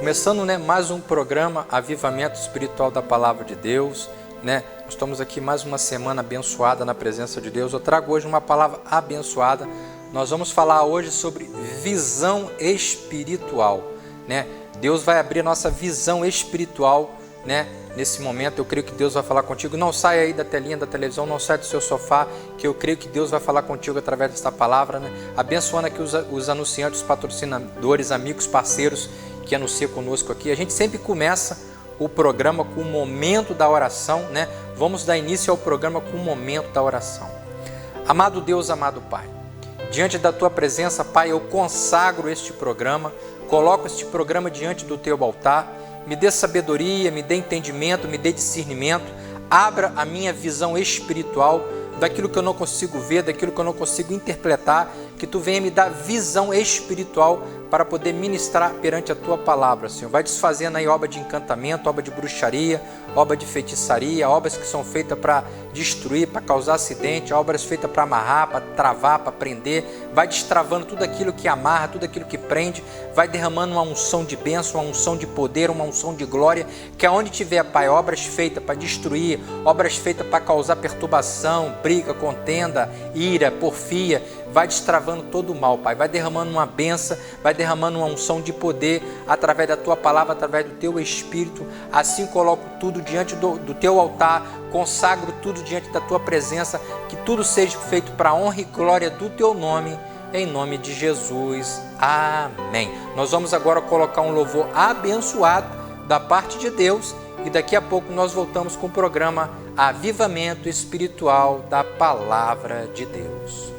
Começando, mais um programa Avivamento Espiritual da Palavra de Deus, Nós estamos aqui mais uma semana abençoada na presença de Deus. Eu trago hoje uma palavra abençoada. Nós vamos falar hoje sobre visão espiritual, Deus vai abrir a nossa visão espiritual, Nesse momento eu creio que Deus vai falar contigo. Não saia aí da telinha da televisão, não saia do seu sofá, que eu creio que Deus vai falar contigo através desta palavra, Abençoando aqui os anunciantes, os patrocinadores, amigos, parceiros que anunciam conosco aqui. A gente sempre começa o programa com o momento da oração, Vamos dar início ao programa com o momento da oração. Amado Deus, amado Pai, diante da Tua presença, Pai, eu consagro este programa, coloco este programa diante do Teu altar. Me dê sabedoria, me dê entendimento, me dê discernimento, abra a minha visão espiritual daquilo que eu não consigo ver, daquilo que eu não consigo interpretar, que Tu venha me dar visão espiritual para poder ministrar perante a Tua palavra, Senhor. Vai desfazendo aí obra de encantamento, obra de bruxaria, obra de feitiçaria, obras que são feitas para destruir, para causar acidente, obras feitas para amarrar, para travar, para prender. Vai destravando tudo aquilo que amarra, tudo aquilo que prende, vai derramando uma unção de bênção, uma unção de poder, uma unção de glória, que aonde tiver, Pai, obras feitas para destruir, obras feitas para causar perturbação, briga, contenda, ira, porfia, vai destravando todo o mal, Pai. Vai derramando uma bênção, vai derramando uma unção de poder através da Tua palavra, através do Teu Espírito. Assim coloco tudo diante do Teu altar, consagro tudo diante da Tua presença, que tudo seja feito para a honra e glória do Teu nome, em nome de Jesus. Amém. Nós vamos agora colocar um louvor abençoado da parte de Deus e daqui a pouco nós voltamos com o programa Avivamento Espiritual da Palavra de Deus.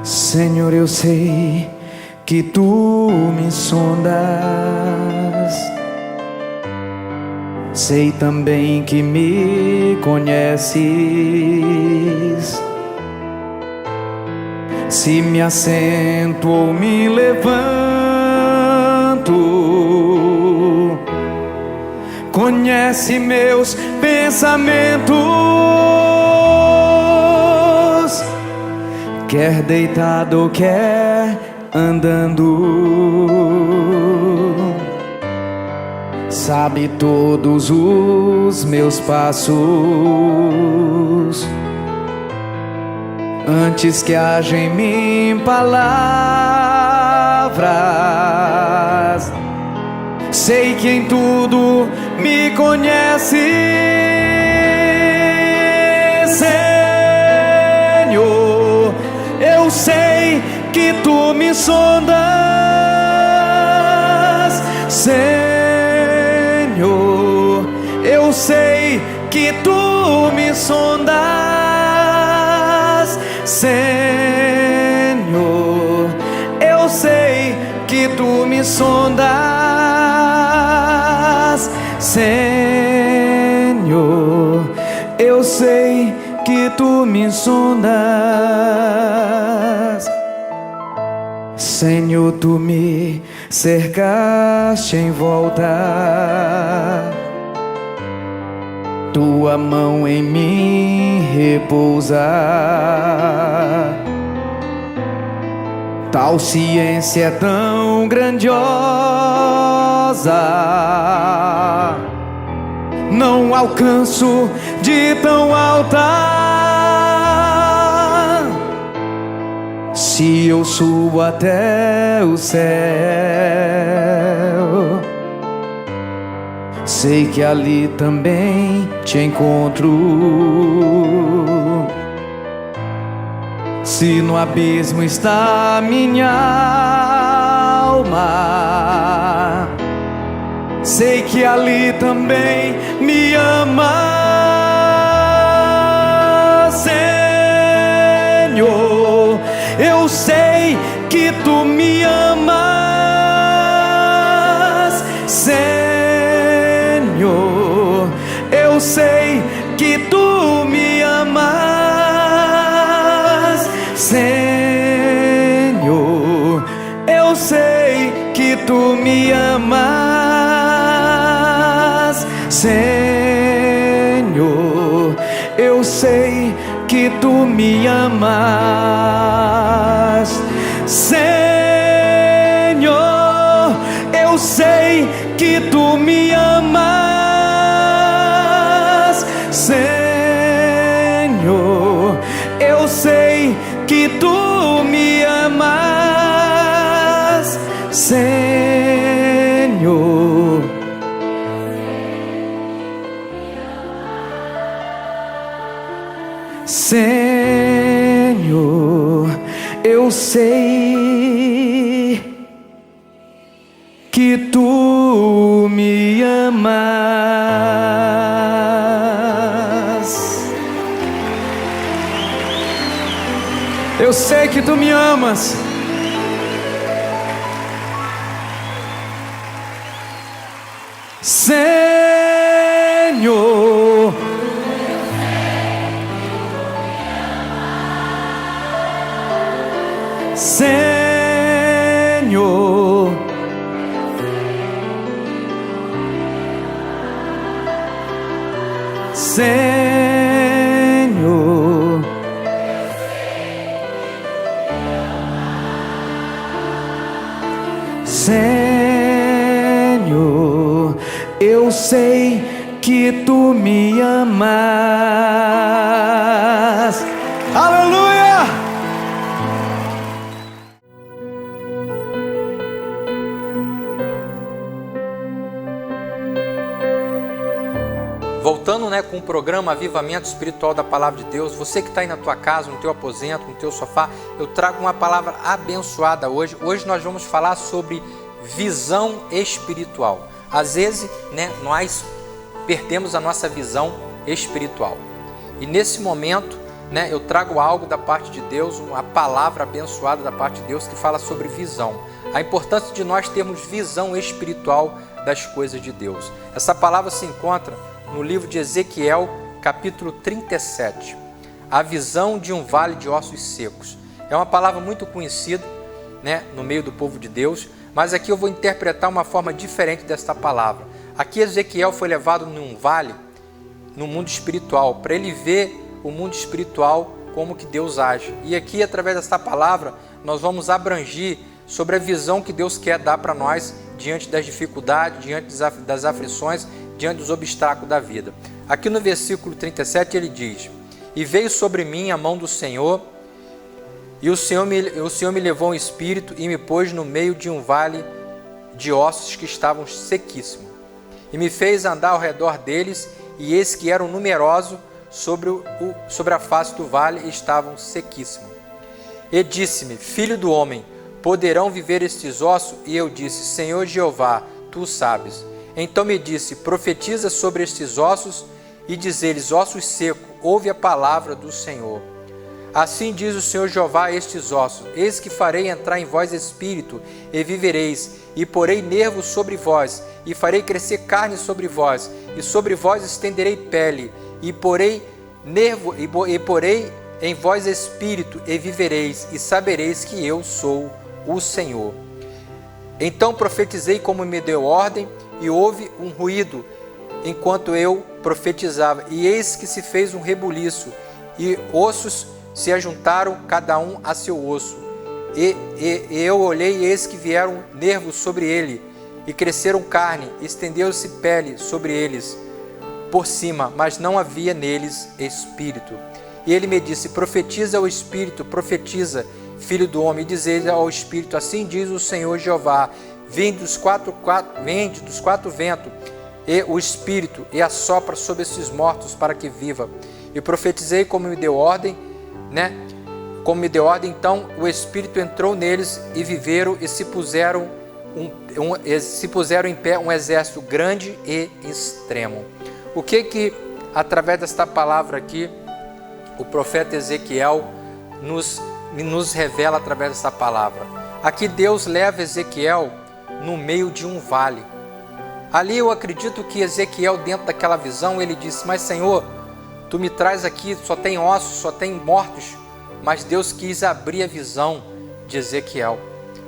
Senhor, eu sei que Tu me sondas, sei também que me conheces. Se me assento ou me levanto, conhece meus pensamentos. Quer deitado ou quer andando, sabe todos os meus passos. Antes que haja em mim palavras, sei que em tudo me conhece. Senhor, eu sei que Tu me sondas, Senhor, eu sei que Tu me sondas, Senhor, eu sei que Tu me sondas, Senhor, eu sei que Tu me sondas. Senhor, Tu me cercaste em volta, Tua mão em mim repousa. Tal ciência é tão grandiosa, não alcanço de tão alta. Se eu subo até o céu, sei que ali também Te encontro. Se no abismo está minha alma, sei que ali também me ama. Senhor, eu sei que Tu me amas, Senhor, eu sei que Tu me amas, Senhor, eu sei que Tu me amas, Senhor. que tu me amas. Senhor, eu sei que tu me amas. Senhor, eu sei que tu me amas. Senhor, Senhor, eu sei que tu me amas. Eu sei que tu me amas. Senhor, Senhor, Senhor, Senhor, eu sei que tu me amas. Aleluia! Voltando, com o programa Avivamento Espiritual da Palavra de Deus, você que está aí na tua casa, no teu aposento, no teu sofá, eu trago uma palavra abençoada hoje. Hoje nós vamos falar sobre visão espiritual. Às vezes, nós perdemos a nossa visão espiritual. E nesse momento, eu trago algo da parte de Deus, uma palavra abençoada da parte de Deus que fala sobre visão. A importância de nós termos visão espiritual das coisas de Deus. Essa palavra se encontra no livro de Ezequiel, capítulo 37. A visão de um vale de ossos secos. É uma palavra muito conhecida, no meio do povo de Deus, mas aqui eu vou interpretar uma forma diferente desta palavra. Aqui Ezequiel foi levado num vale, no mundo espiritual, para ele ver o mundo espiritual, como que Deus age. E aqui, através desta palavra, nós vamos abranger sobre a visão que Deus quer dar para nós diante das dificuldades, diante das aflições, diante dos obstáculos da vida. Aqui no versículo 37 ele diz: e veio sobre mim a mão do Senhor, e o Senhor me levou um espírito e me pôs no meio de um vale de ossos que estavam sequíssimos, e me fez andar ao redor deles, e eis que eram numerosos sobre a face do vale, e estavam sequíssimos. E disse-me: filho do homem, poderão viver estes ossos? E eu disse: Senhor Jeová, tu sabes. Então me disse: profetiza sobre estes ossos e diz-lhes: ossos secos, ouve a palavra do Senhor. Assim diz o Senhor Jeová a estes ossos: eis que farei entrar em vós espírito, e vivereis, e porei nervos sobre vós, e farei crescer carne sobre vós, e sobre vós estenderei pele, e porei nervo, e porei em vós espírito, e vivereis, e sabereis que eu sou o Senhor. Então profetizei como me deu ordem, e houve um ruído enquanto eu profetizava, e eis que se fez um rebuliço, e ossos se ajuntaram, cada um a seu osso. E eu olhei, e eis que vieram nervos sobre ele, e cresceram carne, e estendeu-se pele sobre eles por cima, mas não havia neles espírito. E ele me disse: profetiza ao espírito, profetiza, filho do homem, e diz ao espírito: assim diz o Senhor Jeová, vinde dos quatro ventos, e o espírito, e assopra sobre esses mortos para que viva. E profetizei como me deu ordem, Como me deu ordem, então o espírito entrou neles, e viveram, e se puseram em pé um exército grande e extremo. O que através desta palavra aqui, o profeta Ezequiel nos revela através dessa palavra? Aqui Deus leva Ezequiel no meio de um vale. Ali eu acredito que Ezequiel, dentro daquela visão, ele disse: mas Senhor, tu me traz aqui, só tem ossos, só tem mortos. Mas Deus quis abrir a visão de Ezequiel.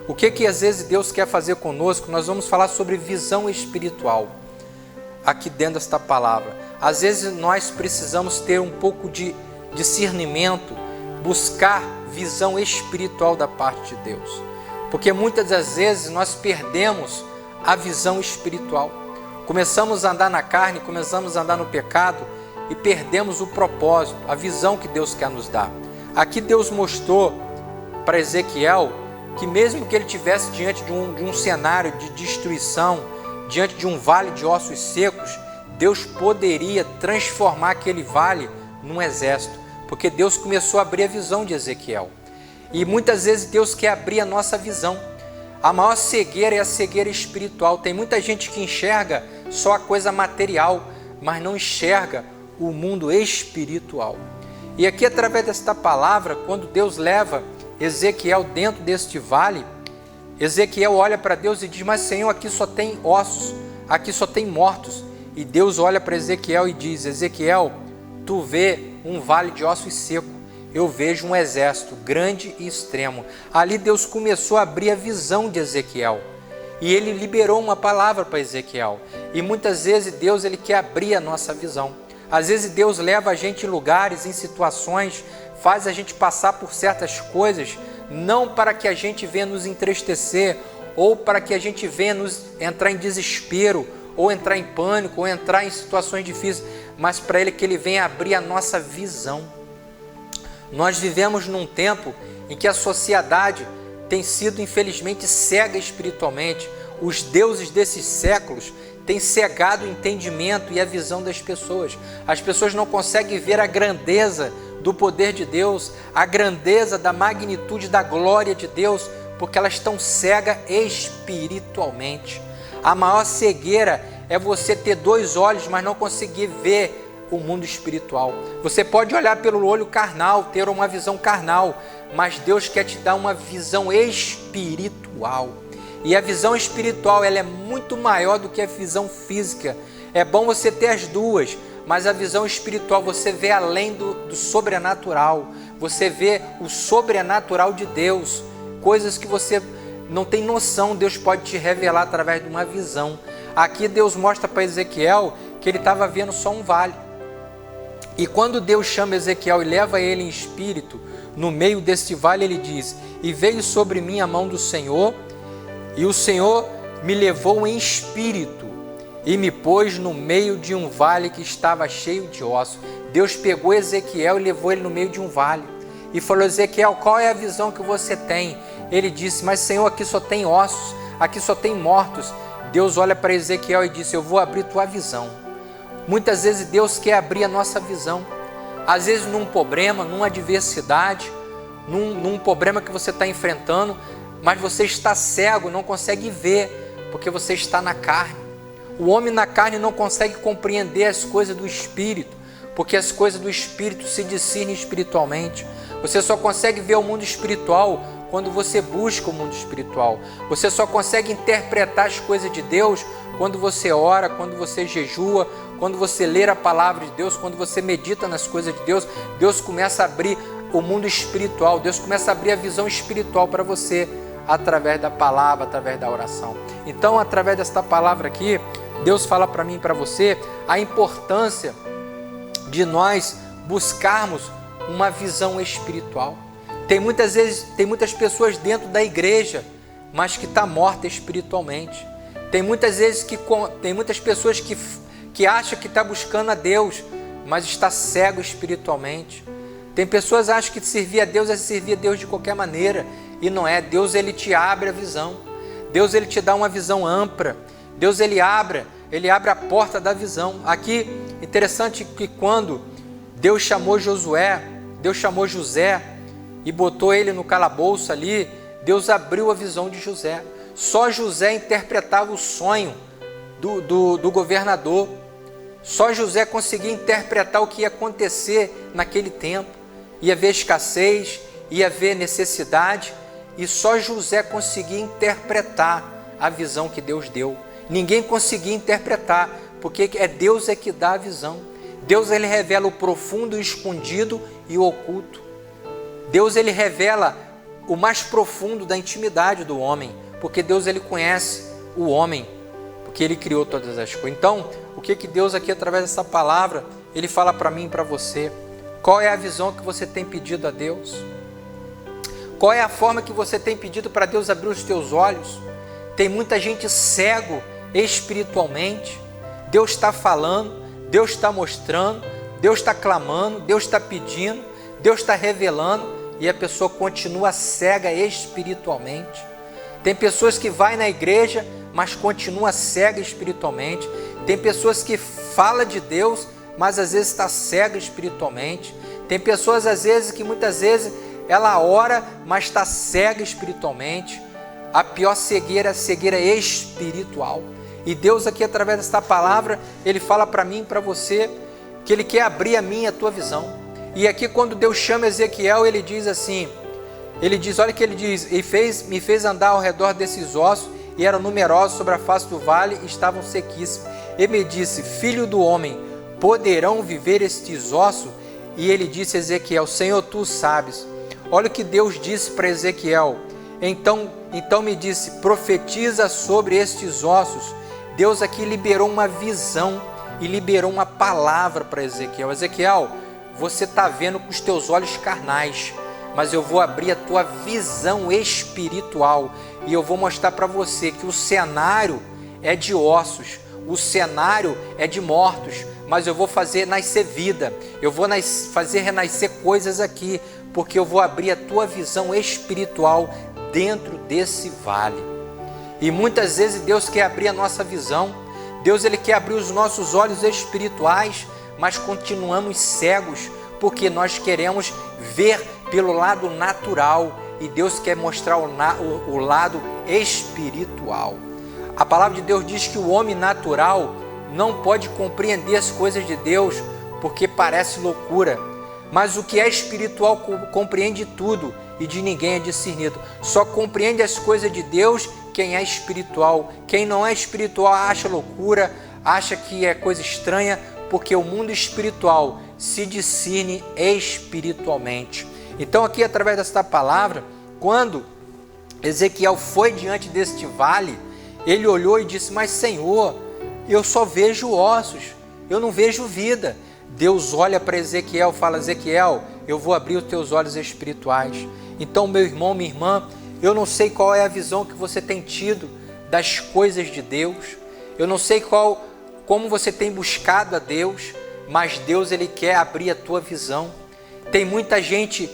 O que às vezes Deus quer fazer conosco? Nós vamos falar sobre visão espiritual aqui dentro desta palavra. Às vezes nós precisamos ter um pouco de discernimento, buscar visão espiritual da parte de Deus. Porque muitas das vezes nós perdemos a visão espiritual. Começamos a andar na carne, começamos a andar no pecado e perdemos o propósito, a visão que Deus quer nos dar. Aqui Deus mostrou para Ezequiel que mesmo que ele estivesse diante de um cenário de destruição, diante de um vale de ossos secos, Deus poderia transformar aquele vale num exército, porque Deus começou a abrir a visão de Ezequiel. E muitas vezes Deus quer abrir a nossa visão. A maior cegueira é a cegueira espiritual. Tem muita gente que enxerga só a coisa material, mas não enxerga o mundo espiritual. E aqui, através desta palavra, quando Deus leva Ezequiel dentro deste vale, Ezequiel olha para Deus e diz: mas Senhor, aqui só tem ossos, aqui só tem mortos. E Deus olha para Ezequiel e diz: Ezequiel, tu vê um vale de ossos secos, eu vejo um exército grande e extremo. Ali Deus começou a abrir a visão de Ezequiel. E ele liberou uma palavra para Ezequiel. E muitas vezes Deus ele quer abrir a nossa visão. Às vezes Deus leva a gente em lugares, em situações, faz a gente passar por certas coisas, não para que a gente venha nos entristecer, ou para que a gente venha nos entrar em desespero, ou entrar em pânico, ou entrar em situações difíceis, mas para Ele que Ele venha abrir a nossa visão. Nós vivemos num tempo em que a sociedade tem sido, infelizmente, cega espiritualmente. Os deuses desses séculos têm cegado o entendimento e a visão das pessoas. As pessoas não conseguem ver a grandeza do poder de Deus, a grandeza da magnitude da glória de Deus, porque elas estão cegas espiritualmente. A maior cegueira é você ter dois olhos, mas não conseguir ver o mundo espiritual. Você pode olhar pelo olho carnal, ter uma visão carnal, mas Deus quer te dar uma visão espiritual. E a visão espiritual, ela é muito maior do que a visão física. É bom você ter as duas, mas a visão espiritual, você vê além do sobrenatural. Você vê o sobrenatural de Deus. Coisas que você não tem noção, Deus pode te revelar através de uma visão. Aqui Deus mostra para Ezequiel que ele estava vendo só um vale. E quando Deus chama Ezequiel e leva ele em espírito, no meio deste vale, ele diz: e veio sobre mim a mão do Senhor, e o Senhor me levou em espírito e me pôs no meio de um vale que estava cheio de ossos. Deus pegou Ezequiel e levou ele no meio de um vale e falou: Ezequiel, qual é a visão que você tem? Ele disse: mas Senhor, aqui só tem ossos, aqui só tem mortos. Deus olha para Ezequiel e disse: eu vou abrir tua visão. Muitas vezes Deus quer abrir a nossa visão. Às vezes num problema, numa adversidade, num problema que você está enfrentando, mas você está cego, não consegue ver, porque você está na carne. O homem na carne não consegue compreender as coisas do Espírito, porque as coisas do Espírito se discernem espiritualmente. Você só consegue ver o mundo espiritual quando você busca o mundo espiritual. Você só consegue interpretar as coisas de Deus quando você ora, quando você jejua, quando você lê a palavra de Deus, quando você medita nas coisas de Deus. Deus começa a abrir o mundo espiritual, Deus começa a abrir a visão espiritual para você, através da palavra, através da oração. Então, através desta palavra aqui, Deus fala para mim e para você a importância de nós buscarmos uma visão espiritual. Tem muitas pessoas dentro da igreja, mas que está morta espiritualmente. Tem muitas pessoas que acham que está buscando a Deus, mas está cego espiritualmente. Tem pessoas que acham que servir a Deus é servir a Deus de qualquer maneira, e não é. Deus ele te abre a visão. Deus ele te dá uma visão ampla. Deus ele abre a porta da visão. Aqui, interessante que quando Deus chamou José e botou ele no calabouço ali, Deus abriu a visão de José. Só José interpretava o sonho do governador. Só José conseguia interpretar o que ia acontecer naquele tempo. Ia haver escassez, ia haver necessidade, e só José conseguia interpretar a visão que Deus deu. Ninguém conseguia interpretar, porque é Deus que dá a visão. Deus ele revela o profundo, o escondido e o oculto. Deus ele revela o mais profundo da intimidade do homem, porque Deus ele conhece o homem, porque ele criou todas as coisas. Então, o que Deus aqui através dessa palavra, ele fala para mim e para você? Qual é a visão que você tem pedido a Deus? Qual é a forma que você tem pedido para Deus abrir os teus olhos? Tem muita gente cego espiritualmente. Deus está falando, Deus está mostrando, Deus está clamando, Deus está pedindo, Deus está revelando e a pessoa continua cega espiritualmente. Tem pessoas que vai na igreja, mas continua cega espiritualmente. Tem pessoas que falam de Deus, mas às vezes está cega espiritualmente. Tem pessoas às vezes que muitas vezes ela ora, mas está cega espiritualmente. A pior cegueira é a cegueira espiritual. E Deus aqui, através desta palavra, Ele fala para mim e para você, que Ele quer abrir a minha e a tua visão. E aqui quando Deus chama Ezequiel, Ele diz assim, olha o que Ele diz, me fez andar ao redor desses ossos, e eram numerosos sobre a face do vale, e estavam sequíssimos. Ele me disse, filho do homem, poderão viver estes ossos? E Ele disse a Ezequiel, Senhor, Tu sabes. Olha o que Deus disse para Ezequiel. Então me disse, profetiza sobre estes ossos. Deus aqui liberou uma visão e liberou uma palavra para Ezequiel. Ezequiel, você está vendo com os teus olhos carnais, mas eu vou abrir a tua visão espiritual e eu vou mostrar para você que o cenário é de ossos, o cenário é de mortos, mas eu vou fazer nascer vida, eu vou fazer renascer coisas aqui, porque eu vou abrir a tua visão espiritual dentro desse vale. E muitas vezes Deus quer abrir a nossa visão, Deus Ele quer abrir os nossos olhos espirituais, mas continuamos cegos, porque nós queremos ver pelo lado natural, e Deus quer mostrar o lado espiritual. A palavra de Deus diz que o homem natural não pode compreender as coisas de Deus, porque parece loucura, mas o que é espiritual compreende tudo, e de ninguém é discernido. Só compreende as coisas de Deus quem é espiritual. Quem não é espiritual acha loucura, acha que é coisa estranha, porque o mundo espiritual se discerne espiritualmente. Então aqui, através desta palavra, quando Ezequiel foi diante deste vale, ele olhou e disse, mas Senhor, eu só vejo ossos, eu não vejo vida. Deus olha para Ezequiel e fala, Ezequiel, eu vou abrir os teus olhos espirituais. Então, meu irmão, minha irmã, eu não sei qual é a visão que você tem tido das coisas de Deus. Eu não sei como você tem buscado a Deus, mas Deus Ele quer abrir a tua visão. Tem muita gente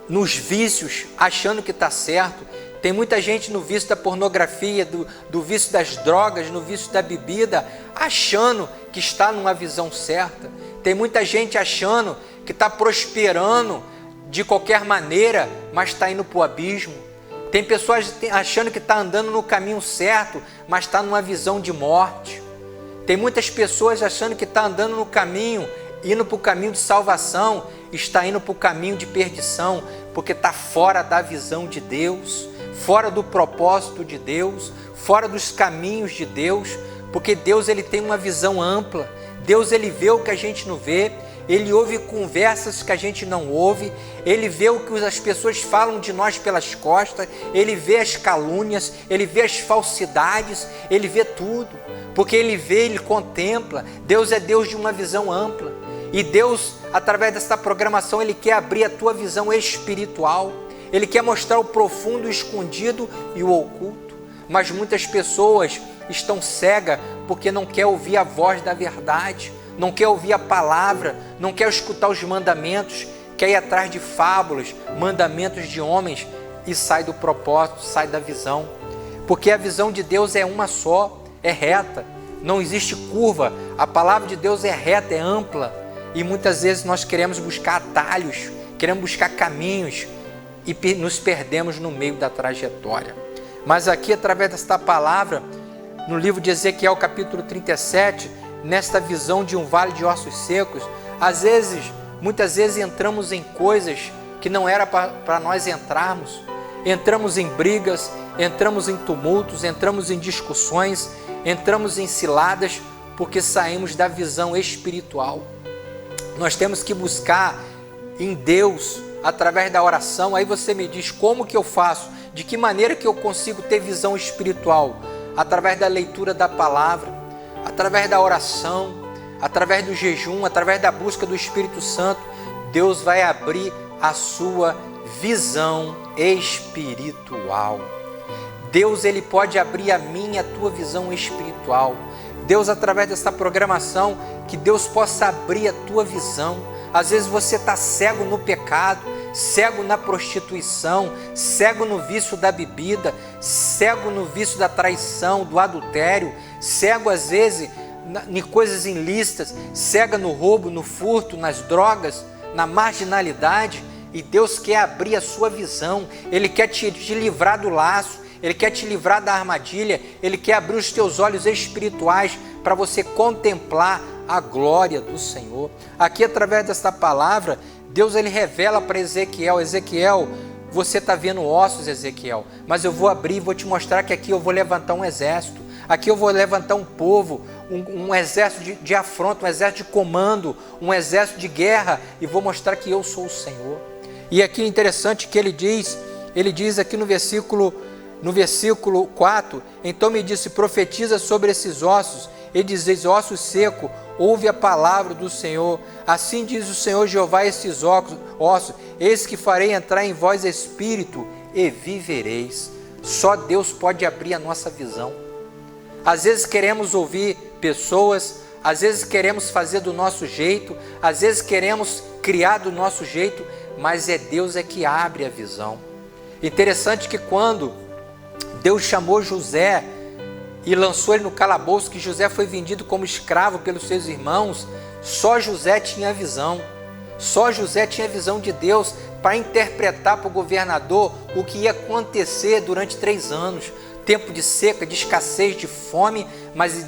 nos vícios achando que está certo. Tem muita gente no vício da pornografia, do vício das drogas, no vício da bebida, achando que está numa visão certa. Tem muita gente achando que está prosperando de qualquer maneira, mas está indo para o abismo. Tem pessoas achando que está andando no caminho certo, mas está numa visão de morte. Tem muitas pessoas achando que está andando no caminho, indo para o caminho de salvação, está indo para o caminho de perdição, porque está fora da visão de Deus, fora do propósito de Deus, fora dos caminhos de Deus, porque Deus Ele tem uma visão ampla. Deus Ele vê o que a gente não vê, Ele ouve conversas que a gente não ouve, Ele vê o que as pessoas falam de nós pelas costas, Ele vê as calúnias, Ele vê as falsidades, Ele vê tudo, porque Ele vê, Ele contempla. Deus é Deus de uma visão ampla, e Deus, através dessa programação, Ele quer abrir a tua visão espiritual, Ele quer mostrar o profundo, o escondido e o oculto, mas muitas pessoas estão cegas porque não quer ouvir a voz da verdade, não quer ouvir a palavra, não quer escutar os mandamentos, quer ir atrás de fábulas, mandamentos de homens e sai do propósito, sai da visão, porque a visão de Deus é uma só, é reta, não existe curva. A palavra de Deus é reta, é ampla, e muitas vezes nós queremos buscar atalhos, queremos buscar caminhos e nos perdemos no meio da trajetória. Mas aqui, através desta palavra, no livro de Ezequiel, capítulo 37, nesta visão de um vale de ossos secos, muitas vezes entramos em coisas que não era para nós entrarmos. Entramos em brigas, entramos em tumultos, entramos em discussões, entramos em ciladas, porque saímos da visão espiritual. Nós temos que buscar em Deus, através da oração. Aí você me diz, como que eu faço? De que maneira que eu consigo ter visão espiritual? Através da leitura da palavra, através da oração, através do jejum, através da busca do Espírito Santo. Deus vai abrir a sua visão espiritual. Deus, Ele pode abrir a minha e a tua visão espiritual. Deus, através dessa programação, que Deus possa abrir a tua visão. Às vezes você está cego no pecado, cego na prostituição, cego no vício da bebida, cego no vício da traição, do adultério, cego às vezes em coisas ilícitas, cega no roubo, no furto, nas drogas, na marginalidade. E Deus quer abrir a sua visão, Ele quer te livrar do laço, Ele quer te livrar da armadilha, Ele quer abrir os teus olhos espirituais para você contemplar a glória do Senhor. Aqui, através desta palavra, Deus, Ele revela para Ezequiel: Ezequiel, você está vendo ossos, Ezequiel, mas eu vou abrir e vou te mostrar que aqui eu vou levantar um exército, aqui eu vou levantar um povo, um exército de afronta, um exército de comando, um exército de guerra, e vou mostrar que eu sou o Senhor. E aqui é interessante que ele diz aqui no versículo 4, então me disse: profetiza sobre esses ossos, e dizes: ossos secos, ouve a palavra do Senhor. Assim diz o Senhor Jeová: esses ossos, eis que farei entrar em vós espírito, e vivereis. Só Deus pode abrir a nossa visão. Às vezes queremos ouvir pessoas, às vezes queremos fazer do nosso jeito, às vezes queremos criar do nosso jeito, mas Deus que abre a visão. Interessante que quando Deus chamou José e lançou ele no calabouço, que José foi vendido como escravo pelos seus irmãos, só José tinha visão. Só José tinha visão de Deus para interpretar para o governador o que ia acontecer durante 3 anos. Tempo de seca, de escassez, de fome, mas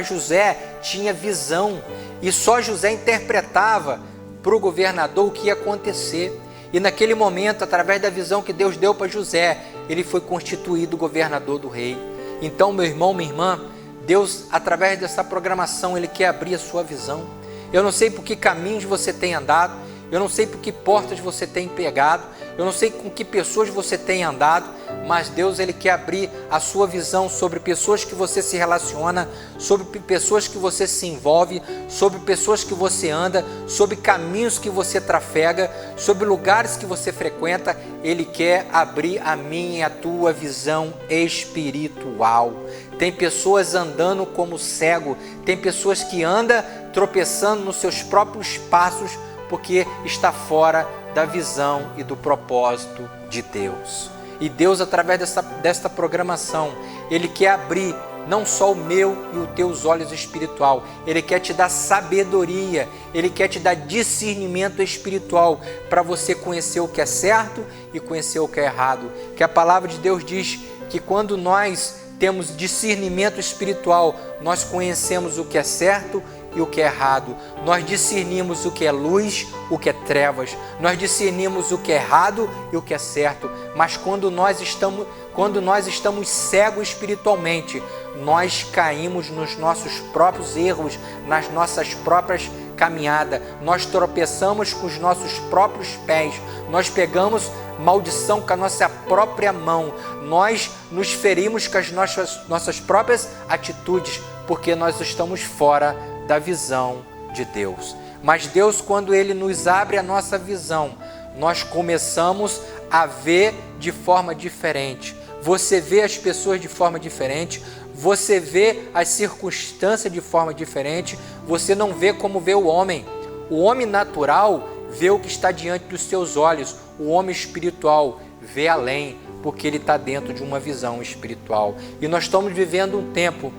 José tinha visão. E só José interpretava para o governador o que ia acontecer. E naquele momento, através da visão que Deus deu para José, ele foi constituído governador do rei. Então, meu irmão, minha irmã, Deus, através dessa programação, Ele quer abrir a sua visão. Eu não sei por que caminhos você tem andado, eu não sei por que portas você tem pegado, eu não sei com que pessoas você tem andado, mas Deus, Ele quer abrir a sua visão sobre pessoas que você se relaciona, sobre pessoas que você se envolve, sobre pessoas que você anda, sobre caminhos que você trafega, sobre lugares que você frequenta. Ele quer abrir a minha e a tua visão espiritual. Tem pessoas andando como cego, tem pessoas que andam tropeçando nos seus próprios passos, porque está fora da visão e do propósito de Deus. E Deus, através desta programação, Ele quer abrir não só o meu e os teus olhos espiritual, Ele quer te dar sabedoria, Ele quer te dar discernimento espiritual para você conhecer o que é certo e conhecer o que é errado. Que a palavra de Deus diz que quando nós temos discernimento espiritual, nós conhecemos o que é certo e o que é errado. Nós discernimos o que é luz, o que é trevas. Nós discernimos o que é errado e o que é certo. Mas quando nós estamos cegos espiritualmente, nós caímos nos nossos próprios erros, nas nossas próprias caminhadas. Nós tropeçamos com os nossos próprios pés. Nós pegamos maldição com a nossa própria mão. Nós nos ferimos com as nossas próprias atitudes, porque nós estamos fora da visão de Deus. Mas Deus, quando Ele nos abre a nossa visão, nós começamos a ver de forma diferente. Você vê as pessoas de forma diferente, você vê as circunstâncias de forma diferente, você não vê como vê o homem. O homem natural vê o que está diante dos seus olhos, o homem espiritual vê além, porque ele está dentro de uma visão espiritual. E nós estamos vivendo um tempo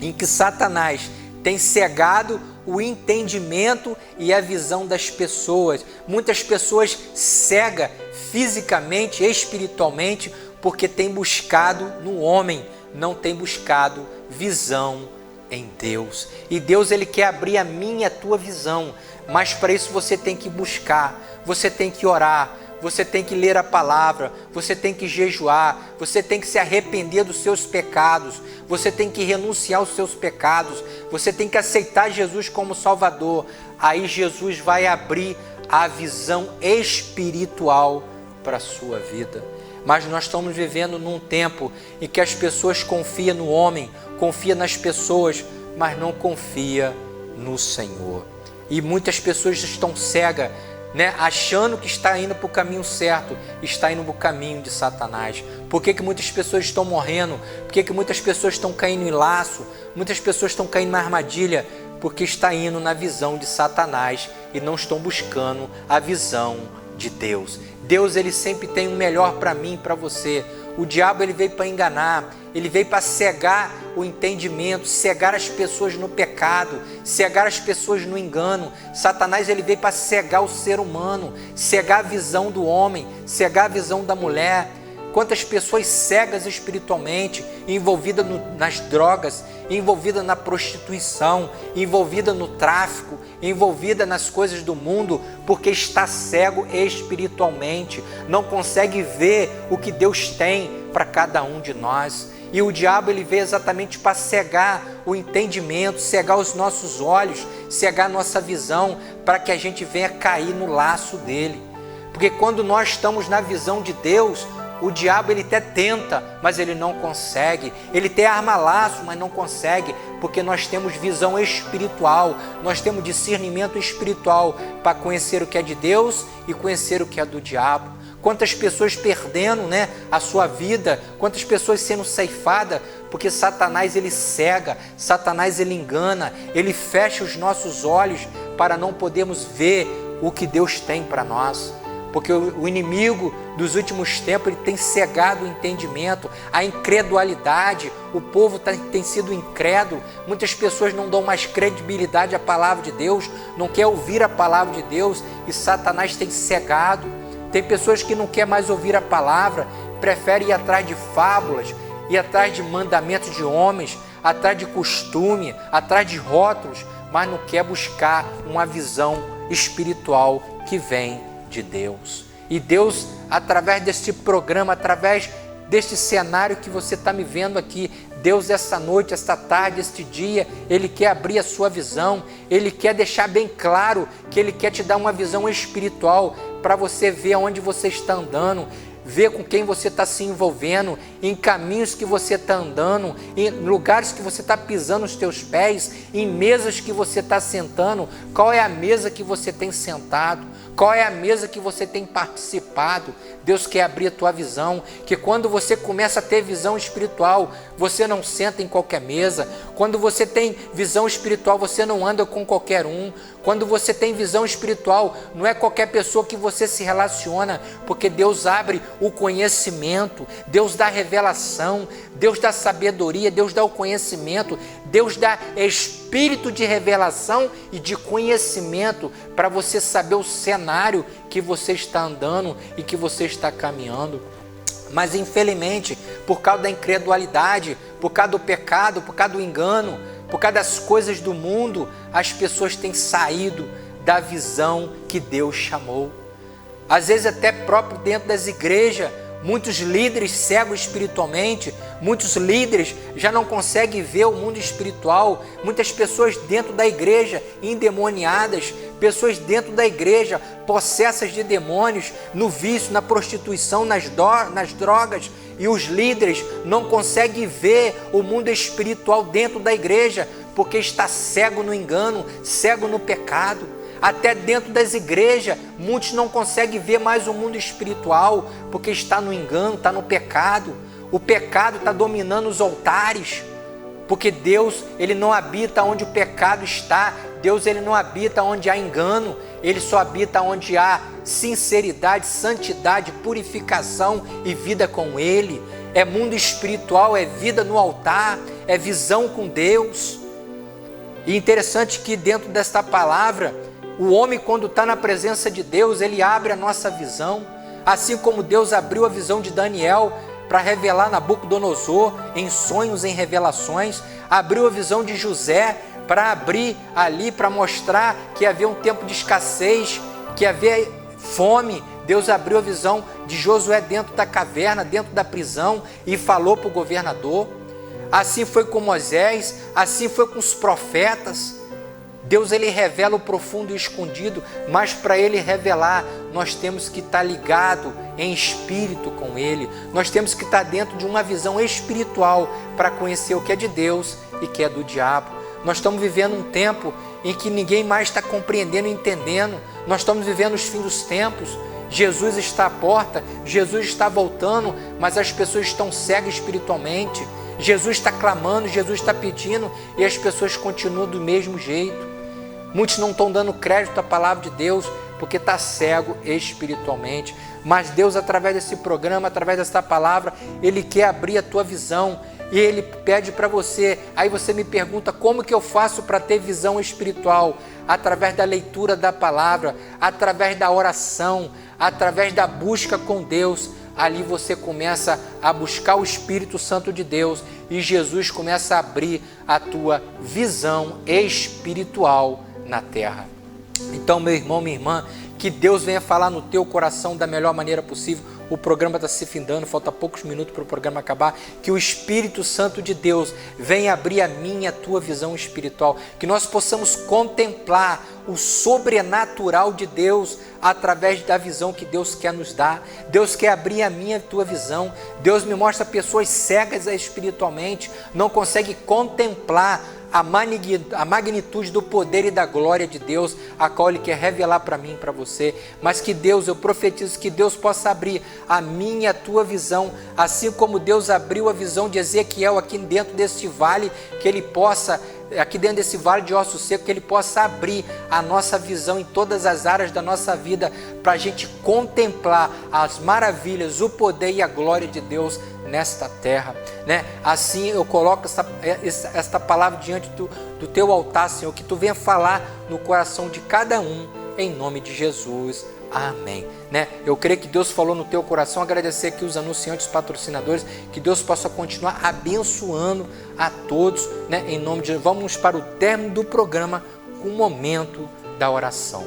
em que Satanás tem cegado o entendimento e a visão das pessoas. Muitas pessoas cegas fisicamente, espiritualmente, porque tem buscado no homem, não tem buscado visão em Deus. E Deus, Ele quer abrir a minha e a tua visão, mas para isso você tem que buscar, você tem que orar, você tem que ler a palavra, você tem que jejuar, você tem que se arrepender dos seus pecados, você tem que renunciar aos seus pecados, você tem que aceitar Jesus como Salvador. Aí Jesus vai abrir a visão espiritual para a sua vida. Mas nós estamos vivendo num tempo em que as pessoas confiam no homem, confiam nas pessoas, mas não confiam no Senhor. E muitas pessoas estão cegas né, achando que está indo para o caminho certo, está indo para o caminho de Satanás. Por que muitas pessoas estão morrendo? Por que muitas pessoas estão caindo em laço? Muitas pessoas estão caindo na armadilha? Porque está indo na visão de Satanás e não estão buscando a visão de Deus. Deus, ele sempre tem o melhor para mim e para você. O diabo, ele veio para enganar, ele veio para cegar o entendimento, cegar as pessoas no pecado, cegar as pessoas no engano. Satanás, ele veio para cegar o ser humano, cegar a visão do homem, cegar a visão da mulher. Quantas pessoas cegas espiritualmente, envolvidas nas drogas, envolvidas na prostituição, envolvidas no tráfico, envolvidas nas coisas do mundo, porque está cego espiritualmente, não consegue ver o que Deus tem para cada um de nós. E o diabo, ele veio exatamente para cegar o entendimento, cegar os nossos olhos, cegar a nossa visão, para que a gente venha cair no laço dele. Porque quando nós estamos na visão de Deus, o diabo, ele até tenta, mas ele não consegue. Ele tem arma-laço, mas não consegue, porque nós temos visão espiritual, nós temos discernimento espiritual para conhecer o que é de Deus e conhecer o que é do diabo. Quantas pessoas perdendo, né, a sua vida, quantas pessoas sendo ceifadas, porque Satanás, ele cega, Satanás, ele engana, ele fecha os nossos olhos para não podermos ver o que Deus tem para nós. Porque o inimigo dos últimos tempos, ele tem cegado o entendimento, a incredulidade. O povo tem sido incrédulo. Muitas pessoas não dão mais credibilidade à palavra de Deus, não quer ouvir a palavra de Deus, e Satanás tem cegado. Tem pessoas que não querem mais ouvir a palavra, preferem ir atrás de fábulas, ir atrás de mandamentos de homens, atrás de costume, atrás de rótulos, mas não quer buscar uma visão espiritual que vem de Deus. E Deus, através deste programa, através deste cenário que você está me vendo aqui, Deus, essa noite, esta tarde, este dia, Ele quer abrir a sua visão, Ele quer deixar bem claro que Ele quer te dar uma visão espiritual para você ver aonde você está andando, ver com quem você está se envolvendo, em caminhos que você está andando, em lugares que você está pisando os teus pés, em mesas que você está sentando. Qual é a mesa que você tem sentado? Qual é a mesa que você tem participado? Deus quer abrir a tua visão, que quando você começa a ter visão espiritual, você não senta em qualquer mesa. Quando você tem visão espiritual, você não anda com qualquer um. Quando você tem visão espiritual, não é qualquer pessoa que você se relaciona, porque Deus abre o conhecimento, Deus dá revelação, Deus dá sabedoria, Deus dá o conhecimento, Deus dá espírito de revelação e de conhecimento para você saber o cenário que você está andando e que você está caminhando. Mas infelizmente, por causa da incredulidade, por causa do pecado, por causa do engano, por causa das coisas do mundo, as pessoas têm saído da visão que Deus chamou. Às vezes até próprio dentro das igrejas, muitos líderes cegos espiritualmente, muitos líderes já não conseguem ver o mundo espiritual, muitas pessoas dentro da igreja endemoniadas, pessoas dentro da igreja possessas de demônios, no vício, na prostituição, nas drogas, e os líderes não conseguem ver o mundo espiritual dentro da igreja, porque está cego no engano, cego no pecado. Até dentro das igrejas, muitos não conseguem ver mais o mundo espiritual, porque está no engano, está no pecado. O pecado está dominando os altares, porque Deus, Ele não habita onde o pecado está. Deus, Ele não habita onde há engano, Ele só habita onde há sinceridade, santidade, purificação e vida com Ele. É mundo espiritual, é vida no altar, é visão com Deus. E interessante que dentro desta palavra, o homem, quando está na presença de Deus, ele abre a nossa visão, assim como Deus abriu a visão de Daniel para revelar Nabucodonosor em sonhos, em revelações, abriu a visão de José para abrir ali, para mostrar que havia um tempo de escassez, que havia fome. Deus abriu a visão de Josué dentro da caverna, dentro da prisão, e falou para o governador. Assim foi com Moisés, assim foi com os profetas. Deus, Ele revela o profundo e o escondido, mas para Ele revelar, nós temos que estar ligado em espírito com Ele. Nós temos que estar dentro de uma visão espiritual para conhecer o que é de Deus e o que é do diabo. Nós estamos vivendo um tempo em que ninguém mais está compreendendo e entendendo Nós estamos vivendo os fins dos tempos. Jesus está à porta, Jesus está voltando, mas as pessoas estão cegas espiritualmente. Jesus está clamando, Jesus está pedindo e as pessoas continuam do mesmo jeito. Muitos não estão dando crédito à palavra de Deus porque está cego espiritualmente. Mas Deus, através desse programa, através dessa palavra, Ele quer abrir a tua visão e Ele pede para você. Aí você me pergunta, como que eu faço para ter visão espiritual? Através da leitura da palavra, através da oração, através da busca com Deus. Ali você começa a buscar o Espírito Santo de Deus e Jesus começa a abrir a tua visão espiritual na terra. Então, meu irmão, minha irmã, que Deus venha falar no teu coração da melhor maneira possível. O programa está se findando, falta poucos minutos para o programa acabar. Que o Espírito Santo de Deus venha abrir a minha e a tua visão espiritual. Que nós possamos contemplar o sobrenatural de Deus através da visão que Deus quer nos dar. Deus quer abrir a minha e a tua visão. Deus me mostra pessoas cegas espiritualmente, não conseguem contemplar a magnitude do poder e da glória de Deus, a qual Ele quer revelar para mim e para você. Mas que Deus, eu profetizo que Deus possa abrir a minha e a tua visão, assim como Deus abriu a visão de Ezequiel aqui dentro deste vale, que Ele possa, aqui dentro desse vale de ossos secos, que Ele possa abrir a nossa visão em todas as áreas da nossa vida, para a gente contemplar as maravilhas, o poder e a glória de Deus nesta terra, né? Assim eu coloco esta palavra diante do teu altar, Senhor, que tu venha falar no coração de cada um, em nome de Jesus. Amém. Né? Eu creio que Deus falou no teu coração. Agradecer aqui os anunciantes, patrocinadores, que Deus possa continuar abençoando a todos, né? Em nome de Jesus. Vamos para o término do programa com o momento da oração.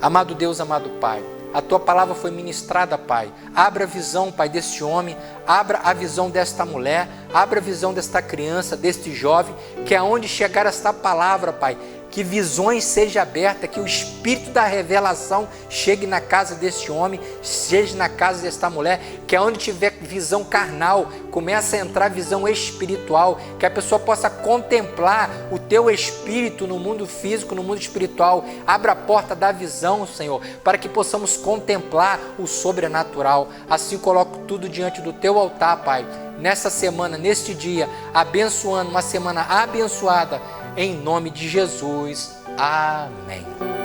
Amado Deus, amado Pai, a tua palavra foi ministrada, Pai. Abra a visão, Pai, deste homem, abra a visão desta mulher, abra a visão desta criança, deste jovem, que aonde chegar esta palavra, Pai, que visões sejam abertas, que o Espírito da revelação chegue na casa deste homem, seja na casa desta mulher, que aonde tiver visão carnal, comece a entrar visão espiritual, que a pessoa possa contemplar o teu Espírito no mundo físico, no mundo espiritual. Abra a porta da visão, Senhor, para que possamos contemplar o sobrenatural. Assim coloco tudo diante do teu altar, Pai, nessa semana, neste dia, abençoando, uma semana abençoada, em nome de Jesus. Amém.